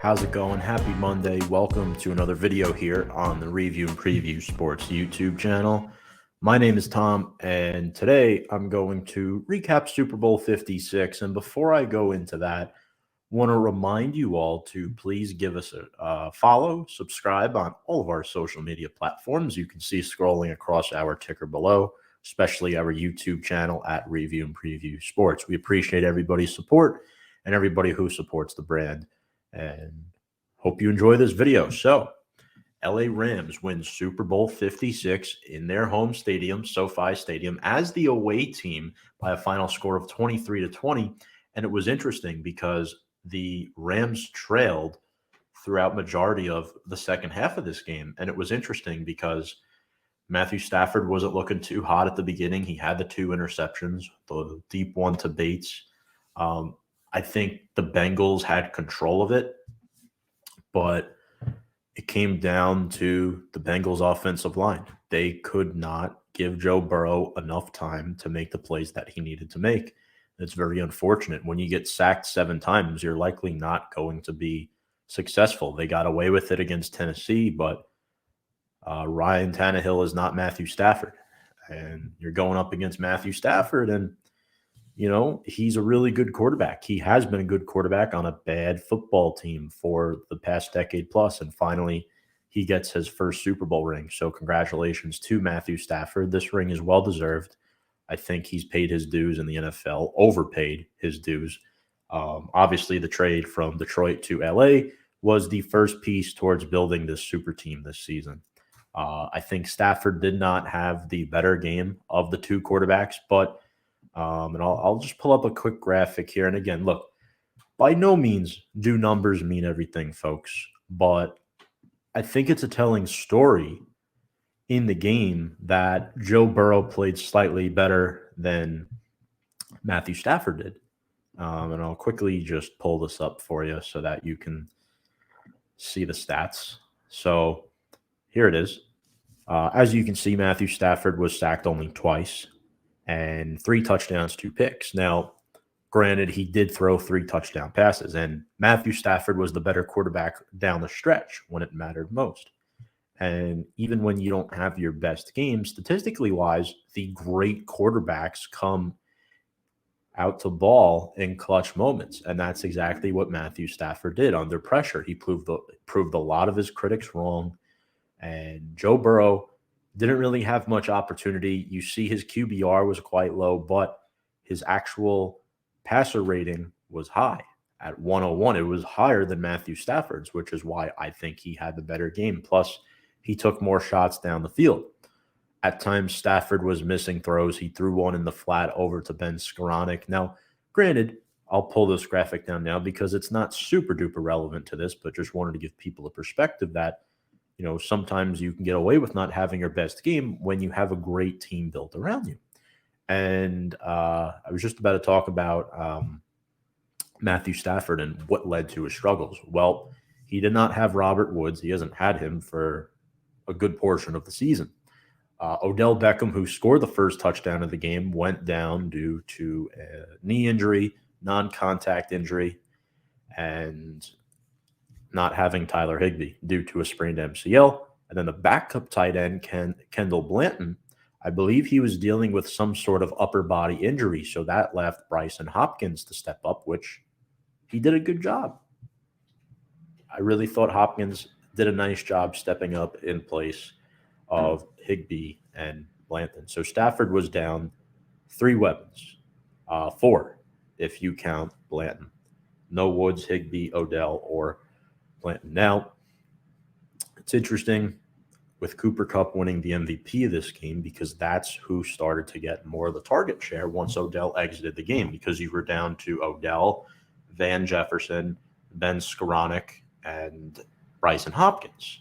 How's it going? Happy Monday. Welcome to another video here on the Review and Preview Sports YouTube channel. My name is Tom, and today I'm going to recap Super Bowl 56. And before I go into that, want to remind you all to please give us a follow, subscribe on all of our social media platforms. You can see scrolling across our ticker below, especially our YouTube channel at Review and Preview Sports. We appreciate everybody's support and everybody who supports the brand. And hope you enjoy this video. So, LA Rams win Super Bowl 56 in their home stadium, SoFi Stadium, as the away team by a final score of 23-20. And it was interesting because the Rams trailed throughout majority of the second half of this game. And it was interesting because Matthew Stafford wasn't looking too hot at the beginning. He had the 2 interceptions, the deep one to Bates. I think the Bengals had control of it, but it came down to the Bengals offensive line. They could not give Joe Burrow enough time to make the plays that he needed to make. It's very unfortunate. When you get sacked 7 times, you're likely not going to be successful. They got away with it against Tennessee, but Ryan Tannehill is not Matthew Stafford. And you're going up against Matthew Stafford, and he's a really good quarterback. He has been a good quarterback on a bad football team for the past decade plus, and finally he gets his first Super Bowl ring. So congratulations to Matthew Stafford. This ring is well-deserved. I think he's paid his dues in the NFL, overpaid his dues. Obviously, the trade from Detroit to LA was the first piece towards building this super team this season. I think Stafford did not have the better game of the 2 quarterbacks, but and I'll just pull up a quick graphic here. And again, look, by no means do numbers mean everything, folks. But I think it's a telling story in the game that Joe Burrow played slightly better than Matthew Stafford did. And I'll quickly just pull this up for you so that you can see the stats. So here it is. As you can see, Matthew Stafford was sacked only twice, and 3 touchdowns, 2 picks. Now, granted, he did throw 3 touchdown passes, and Matthew Stafford was the better quarterback down the stretch when it mattered most. And even when you don't have your best game, statistically wise, the great quarterbacks come out to ball in clutch moments. And that's exactly what Matthew Stafford did under pressure. He proved a lot of his critics wrong. And Joe Burrow didn't really have much opportunity. You see his QBR was quite low, but his actual passer rating was high at 101. It was higher than Matthew Stafford's, which is why I think he had the better game. Plus, he took more shots down the field. At times, Stafford was missing throws. He threw one in the flat over to Ben Skoranek. Now, granted, I'll pull this graphic down now because it's not super duper relevant to this, but just wanted to give people a perspective that sometimes you can get away with not having your best game when you have a great team built around you. And I was just about to talk about Matthew Stafford and what led to his struggles. Well, he did not have Robert Woods. He hasn't had him for a good portion of the season. Odell Beckham, who scored the first touchdown of the game, went down due to a knee injury, non-contact injury, and not having Tyler Higbee due to a sprained MCL. And then the backup tight end, Kendall Blanton, I believe he was dealing with some sort of upper body injury. So that left Bryson Hopkins to step up, which he did a good job. I really thought Hopkins did a nice job stepping up in place of Higbee and Blanton. So Stafford was down 3 weapons, 4 if you count Blanton. No Woods, Higbee, Odell, or Blanton. Now, it's interesting with Cooper Kupp winning the MVP of this game because that's who started to get more of the target share once Odell exited the game, because you were down to Odell, Van Jefferson, Ben Skoranek, and Bryson Hopkins.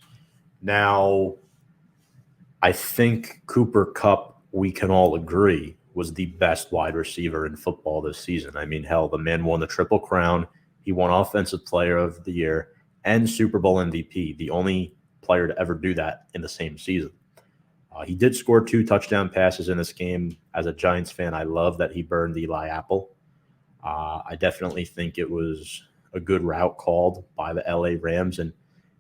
Now, I think Cooper Kupp, we can all agree, was the best wide receiver in football this season. I mean, hell, the man won the Triple Crown. He won Offensive Player of the Year and Super Bowl MVP, the only player to ever do that in the same season. He did score 2 touchdown passes in this game. As a Giants fan, I love that he burned Eli Apple. I definitely think it was a good route called by the LA Rams. And,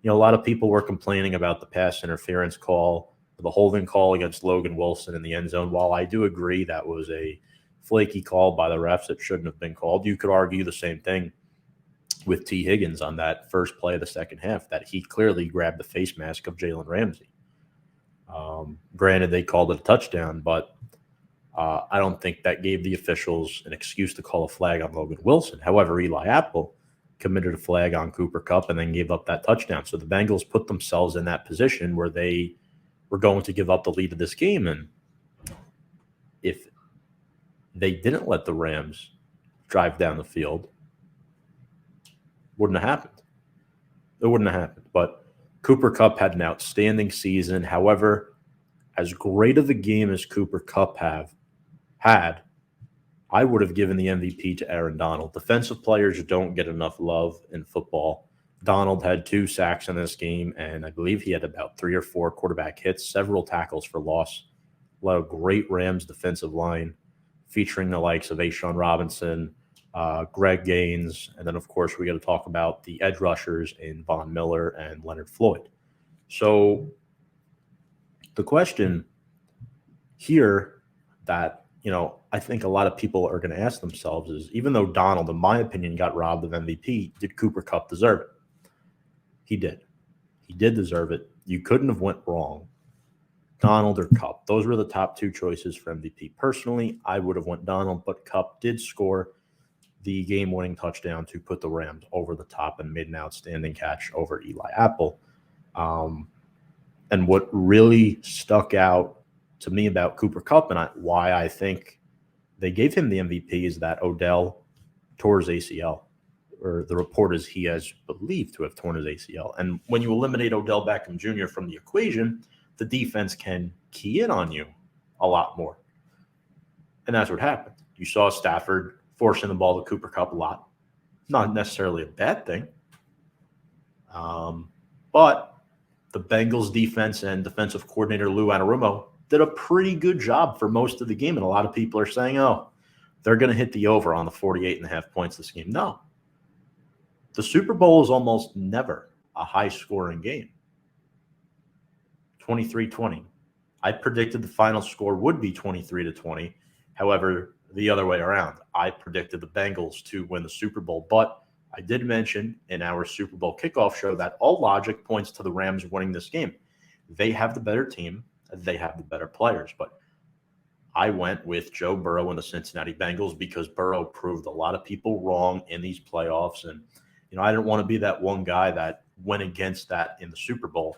a lot of people were complaining about the pass interference call, the holding call against Logan Wilson in the end zone. While I do agree that was a flaky call by the refs, it shouldn't have been called. You could argue the same thing with T. Higgins on that first play of the second half, that he clearly grabbed the face mask of Jalen Ramsey. Granted, they called it a touchdown, but I don't think that gave the officials an excuse to call a flag on Logan Wilson. However, Eli Apple committed a flag on Cooper Kupp and then gave up that touchdown. So the Bengals put themselves in that position where they were going to give up the lead of this game. And if they didn't let the Rams drive down the field, wouldn't have happened. It wouldn't have happened. But Cooper Kupp had an outstanding season. However, as great of a game as Cooper Kupp had, I would have given the MVP to Aaron Donald. Defensive players don't get enough love in football. Donald had 2 sacks in this game, and I believe he had about 3 or 4 quarterback hits, several tackles for loss. A lot of great Rams defensive line, featuring the likes of A'Shawn Robinson, Greg Gaines, and then, of course, we got to talk about the edge rushers in Von Miller and Leonard Floyd. So the question here that, I think a lot of people are going to ask themselves is, even though Donald, in my opinion, got robbed of MVP, did Cooper Kupp deserve it? He did. He did deserve it. You couldn't have went wrong. Donald or Kupp. Those were the top 2 choices for MVP. Personally, I would have went Donald, but Kupp did score the game-winning touchdown to put the Rams over the top and made an outstanding catch over Eli Apple. And what really stuck out to me about Cooper Kupp and why I think they gave him the MVP is that Odell tore his ACL, or the report is he has believed to have torn his ACL. And when you eliminate Odell Beckham Jr. from the equation, the defense can key in on you a lot more. And that's what happened. You saw Stafford forcing the ball to Cooper Kupp a lot. Not necessarily a bad thing. But the Bengals defense and defensive coordinator Lou Anarumo did a pretty good job for most of the game. And a lot of people are saying, oh, they're going to hit the over on the 48.5 points this game. No. The Super Bowl is almost never a high-scoring game. 23-20. I predicted the final score would be 23-20. However, the other way around, I predicted the Bengals to win the Super Bowl. But I did mention in our Super Bowl kickoff show that all logic points to the Rams winning this game. They have the better team. They have the better players. But I went with Joe Burrow and the Cincinnati Bengals because Burrow proved a lot of people wrong in these playoffs. And, I didn't want to be that one guy that went against that in the Super Bowl.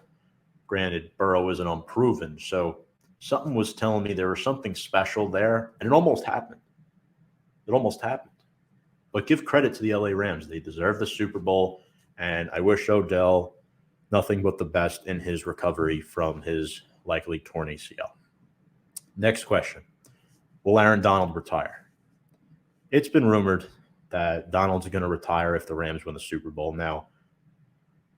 Granted, Burrow isn't unproven. So something was telling me there was something special there. And it almost happened. It almost happened. But give credit to the LA Rams. They deserve the Super Bowl. And I wish Odell nothing but the best in his recovery from his likely torn ACL. Next question. Will Aaron Donald retire? It's been rumored that Donald's going to retire if the Rams win the Super Bowl. Now,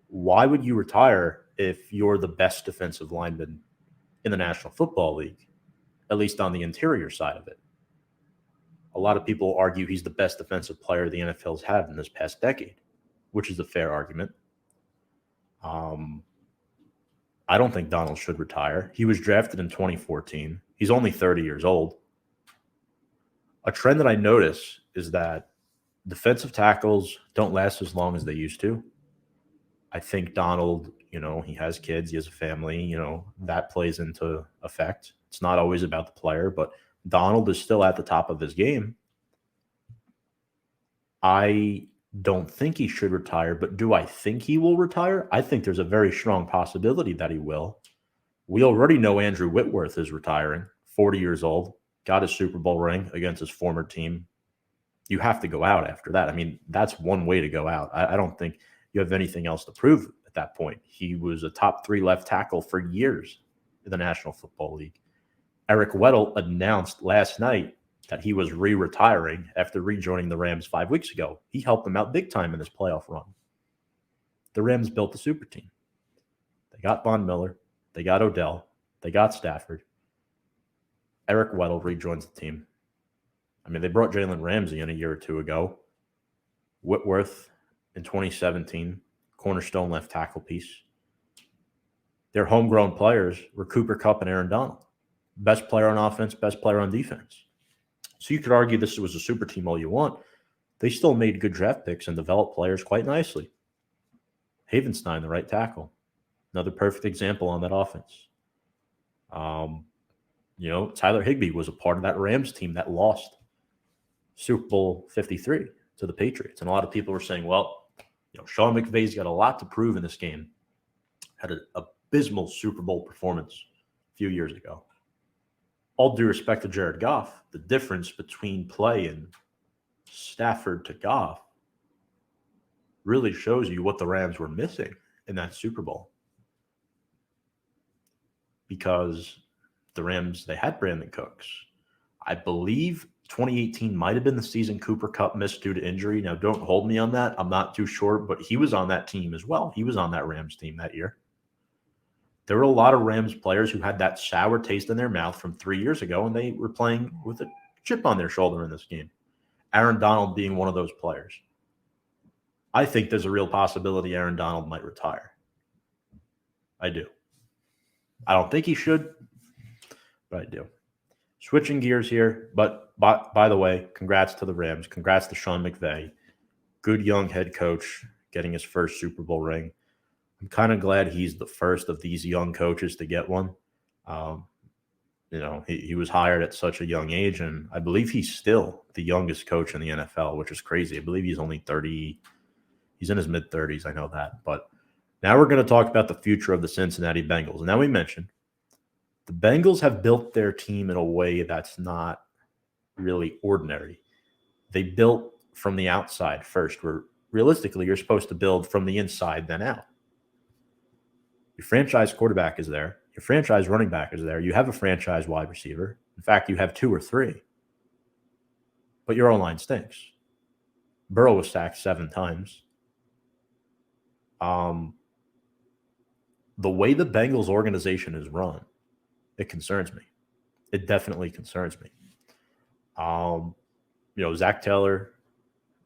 why would you retire if you're the best defensive lineman in the National Football League, at least on the interior side of it? A lot of people argue he's the best defensive player the NFL's had in this past decade, which is a fair argument. I don't think Donald should retire. He was drafted in 2014. He's only 30 years old. A trend that I notice is that defensive tackles don't last as long as they used to. I think Donald, he has kids, he has a family, that plays into effect. It's not always about the player, but Donald is still at the top of his game. I don't think he should retire, but do I think he will retire? I think there's a very strong possibility that he will. We already know Andrew Whitworth is retiring, 40 years old, got his Super Bowl ring against his former team. You have to go out after that. I mean, that's one way to go out. I don't think you have anything else to prove at that point. He was a top 3 left tackle for years in the National Football League. Eric Weddle announced last night that he was retiring after rejoining the Rams 5 weeks ago. He helped them out big time in this playoff run. The Rams built the super team. They got Von Miller. They got Odell. They got Stafford. Eric Weddle rejoins the team. I mean, they brought Jalen Ramsey in a year or two ago. Whitworth in 2017, cornerstone left tackle piece. Their homegrown players were Cooper Kupp and Aaron Donald. Best player on offense, best player on defense. So you could argue this was a super team all you want. They still made good draft picks and developed players quite nicely. Havenstein, the right tackle, another perfect example on that offense. Tyler Higbee was a part of that Rams team that lost Super Bowl 53 to the Patriots. And a lot of people were saying, well, Sean McVay's got a lot to prove in this game. Had an abysmal Super Bowl performance a few years ago. All due respect to Jared Goff, the difference between play and Stafford to Goff really shows you what the Rams were missing in that Super Bowl. Because the Rams, they had Brandon Cooks. I believe 2018 might have been the season Cooper Kupp missed due to injury. Now, don't hold me on that. I'm not too sure, but he was on that team as well. He was on that Rams team that year. There were a lot of Rams players who had that sour taste in their mouth from 3 years ago, and they were playing with a chip on their shoulder in this game. Aaron Donald being one of those players. I think there's a real possibility Aaron Donald might retire. I do. I don't think he should, but I do. Switching gears here, but by the way, congrats to the Rams. Congrats to Sean McVay. Good young head coach getting his first Super Bowl ring. I'm kind of glad he's the first of these young coaches to get one. He was hired at such a young age, and I believe he's still the youngest coach in the NFL, which is crazy. I believe he's only 30. He's in his mid-30s. I know that. But now we're going to talk about the future of the Cincinnati Bengals. And now we mentioned the Bengals have built their team in a way that's not really ordinary. They built from the outside first, where realistically you're supposed to build from the inside, then out. Your franchise quarterback is there. Your franchise running back is there. You have a franchise wide receiver. In fact, you have 2 or 3. But your O-line stinks. Burrow was sacked 7 times. The way the Bengals organization is run, it concerns me. It definitely concerns me. Zach Taylor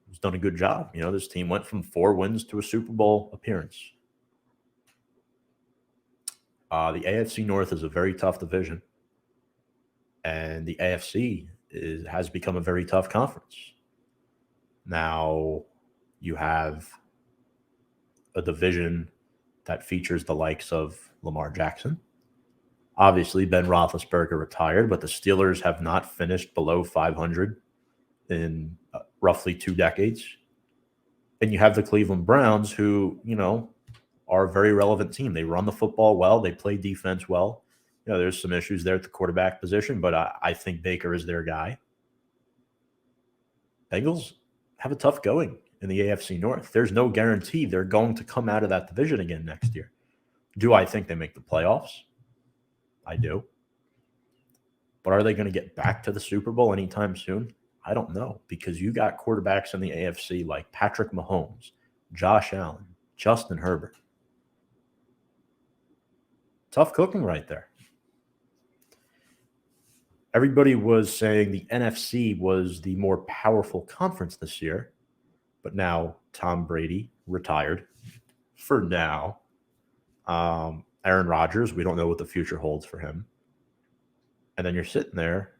has done a good job. This team went from 4 wins to a Super Bowl appearance. The AFC North is a very tough division, and the AFC has become a very tough conference. Now, you have a division that features the likes of Lamar Jackson. Obviously, Ben Roethlisberger retired, but the Steelers have not finished below 500 in roughly 2 decades. And you have the Cleveland Browns, who, are a very relevant team. They run the football well. They play defense well. There's some issues there at the quarterback position, but I think Baker is their guy. Bengals have a tough going in the AFC North. There's no guarantee they're going to come out of that division again next year. Do I think they make the playoffs? I do. But are they going to get back to the Super Bowl anytime soon? I don't know, because you got quarterbacks in the AFC like Patrick Mahomes, Josh Allen, Justin Herbert. Tough cooking right there. Everybody was saying the NFC was the more powerful conference this year, but now Tom Brady retired for now. Aaron Rodgers, we don't know what the future holds for him. And then you're sitting there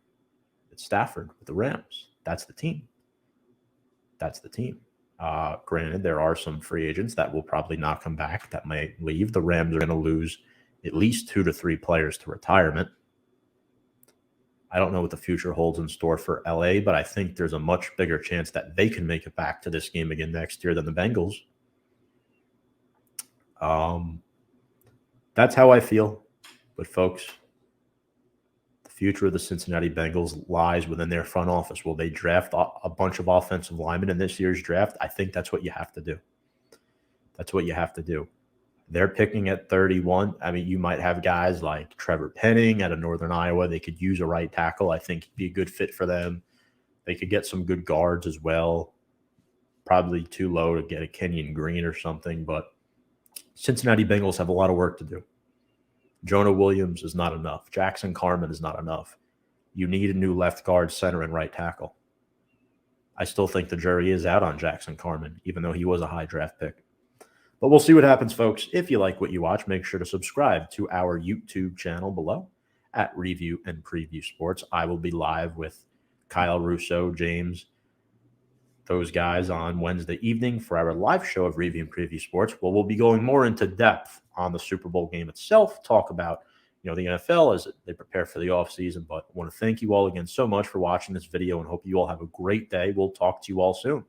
at Stafford with the Rams. That's the team. Granted, there are some free agents that will probably not come back that might leave. The Rams are going to lose at least 2 to 3 players to retirement. I don't know what the future holds in store for LA, but I think there's a much bigger chance that they can make it back to this game again next year than the Bengals. That's how I feel. But folks, the future of the Cincinnati Bengals lies within their front office. Will they draft a bunch of offensive linemen in this year's draft? I think that's what you have to do. They're picking at 31. I mean, you might have guys like Trevor Penning out of Northern Iowa. They could use a right tackle. I think he'd be a good fit for them. They could get some good guards as well. Probably too low to get a Kenyon Green or something, but Cincinnati Bengals have a lot of work to do. Jonah Williams is not enough. Jackson Carman is not enough. You need a new left guard, center, and right tackle. I still think the jury is out on Jackson Carman, even though he was a high draft pick. But we'll see what happens, folks. If you like what you watch, make sure to subscribe to our YouTube channel below at Review and Preview Sports. I will be live with Kyle Russo, James, those guys on Wednesday evening for our live show of Review and Preview Sports. Well, we'll be going more into depth on the Super Bowl game itself, talk about the NFL as they prepare for the offseason. But I want to thank you all again so much for watching this video and hope you all have a great day. We'll talk to you all soon.